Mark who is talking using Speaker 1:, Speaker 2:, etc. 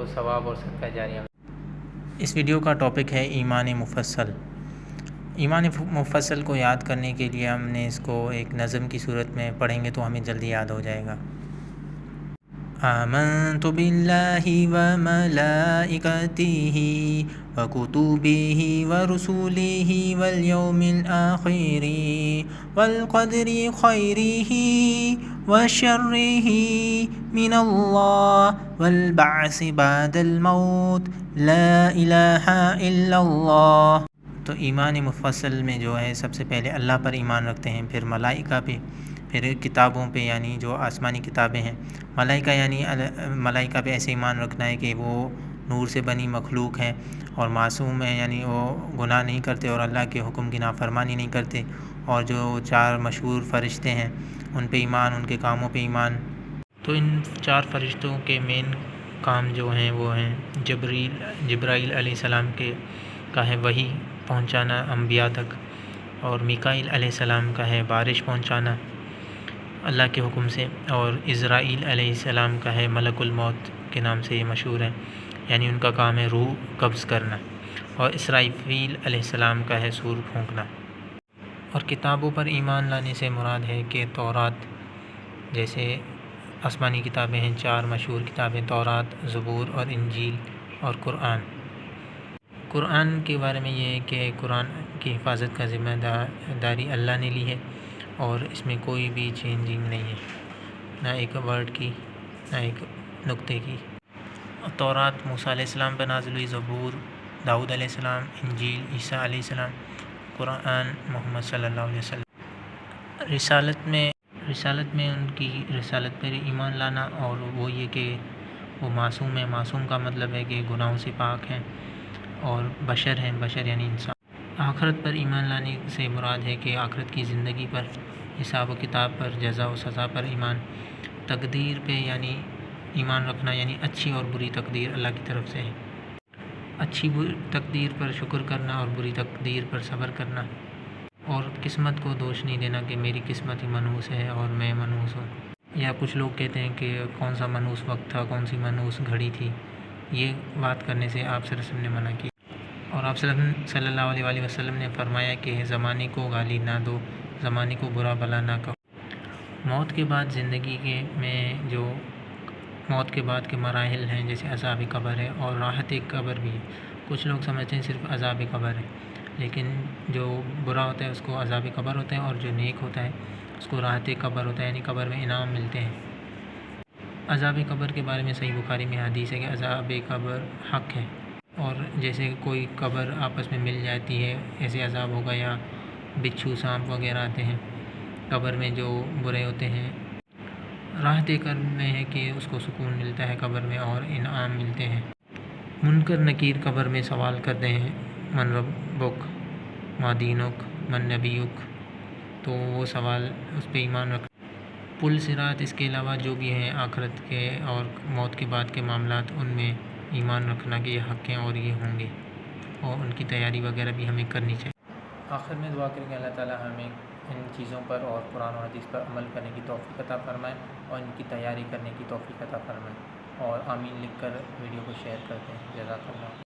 Speaker 1: ثواب اور صدقہ جاریہ۔
Speaker 2: اس ویڈیو کا ٹاپک ہے ایمان مفصل۔ ایمان مفصل کو یاد کرنے کے لیے ہم نے اس کو ایک نظم کی صورت میں پڑھیں گے تو ہمیں جلدی یاد ہو جائے گا۔ آمنت باللہ وملائکتہ وکتبہ ورسلہ والیوم الآخر والقدر خیرہ وشرہ من اللہ والبعث بعد الموت لا الہ الا اللہ۔ تو ایمان مفصل میں جو ہے سب سے پہلے اللہ پر ایمان رکھتے ہیں، پھر ملائکہ پہ، پھر کتابوں پہ یعنی جو آسمانی کتابیں ہیں، ملائکہ یعنی ملائکہ پہ ایسے ایمان رکھنا ہے کہ وہ نور سے بنی مخلوق ہیں اور معصوم ہیں، یعنی وہ گناہ نہیں کرتے اور اللہ کے حکم کی نافرمانی نہیں کرتے، اور جو 4 مشہور فرشتے ہیں ان پہ ایمان، ان کے کاموں پہ ایمان۔ تو ان 4 فرشتوں کے مین کام جو ہیں وہ ہیں جبرائیل علیہ السلام کا ہے وحی پہنچانا انبیاء تک، اور میکائیل علیہ السلام کا ہے بارش پہنچانا اللہ کے حکم سے، اور اسرائیل علیہ السلام کا ہے ملک الموت کے نام سے یہ مشہور ہے، یعنی ان کا کام ہے روح قبض کرنا، اور اسرافیل علیہ السلام کا ہے سور پھونکنا۔ اور کتابوں پر ایمان لانے سے مراد ہے کہ تورات جیسے آسمانی کتابیں ہیں، 4 مشہور کتابیں تورات، زبور اور انجیل اور قرآن۔ قرآن کے بارے میں یہ ہے کہ قرآن کی حفاظت کا ذمہ داری اللہ نے لی ہے، اور اس میں کوئی بھی چینجنگ نہیں ہے، نہ ایک ورڈ کی نہ ایک نقطے کی۔ تورات موسیٰ علیہ السلام پر نازل ہوئی، زبور داؤد علیہ السلام، انجیل عیسیٰ علیہ السلام، قرآن محمد صلی اللہ علیہ وسلم۔ رسالت میں ان کی رسالت پر ایمان لانا، اور وہ یہ کہ وہ معصوم ہیں۔ معصوم کا مطلب ہے کہ گناہوں سے پاک ہیں، اور بشر ہیں، بشر یعنی انسان۔ آخرت پر ایمان لانے سے مراد ہے کہ آخرت کی زندگی پر، حساب و کتاب پر، جزا و سزا پر ایمان۔ تقدیر پہ یعنی ایمان رکھنا، یعنی اچھی اور بری تقدیر اللہ کی طرف سے ہے، اچھی تقدیر پر شکر کرنا اور بری تقدیر پر صبر کرنا، اور قسمت کو دوش نہیں دینا کہ میری قسمت ہی منحوس ہے اور میں منحوس ہوں۔ یا کچھ لوگ کہتے ہیں کہ کون سا منحوس وقت تھا، کون سی منحوس گھڑی تھی، یہ بات کرنے سے آپ صلی اللہ علیہ وسلم نے منع کی، اور آپ صلی اللہ علیہ وسلم نے فرمایا کہ زمانے کو گالی نہ دو، زمانے کو برا بھلا نہ کہو۔ موت کے بعد زندگی میں جو موت کے بعد کے مراحل ہیں، جیسے عذاب قبر ہے اور راحت قبر بھی ہے۔ کچھ لوگ سمجھتے ہیں صرف عذاب قبر ہے، لیکن جو برا ہوتا ہے اس کو عذاب قبر ہوتا ہے، اور جو نیک ہوتا ہے اس کو راحت قبر ہوتا ہے، یعنی قبر میں انعام ملتے ہیں۔ عذاب قبر کے بارے میں صحیح بخاری میں حدیث ہے کہ عذاب قبر حق ہے، اور جیسے کوئی قبر آپس میں مل جاتی ہے ایسے عذاب ہوگا، یا بچھو سانپ وغیرہ آتے ہیں قبر میں جو برے ہوتے ہیں۔ راحت قبر میں ہے کہ اس کو سکون ملتا ہے قبر میں اور انعام ملتے ہیں۔ منکر نکیر قبر میں سوال کرتے ہیں، من ربک ما دینک من نبیک، تو وہ سوال اس پہ ایمان رکھ۔ پل صراط، اس کے علاوہ جو بھی ہیں آخرت کے اور موت کے بعد کے معاملات، ان میں ایمان رکھنا کہ یہ حق ہیں اور یہ ہوں گے، اور ان کی تیاری وغیرہ بھی ہمیں کرنی چاہیے۔ آخر میں دعا کریں کہ اللہ تعالیٰ ہمیں ان چیزوں پر اور قرآن و حدیث پر عمل کرنے کی توفیق عطا فرمائے، اور ان کی تیاری کرنے کی توفیق عطا فرمائے، اور آمین لکھ کر ویڈیو کو شیئر کرتے ہیں۔ جزاک اللہ۔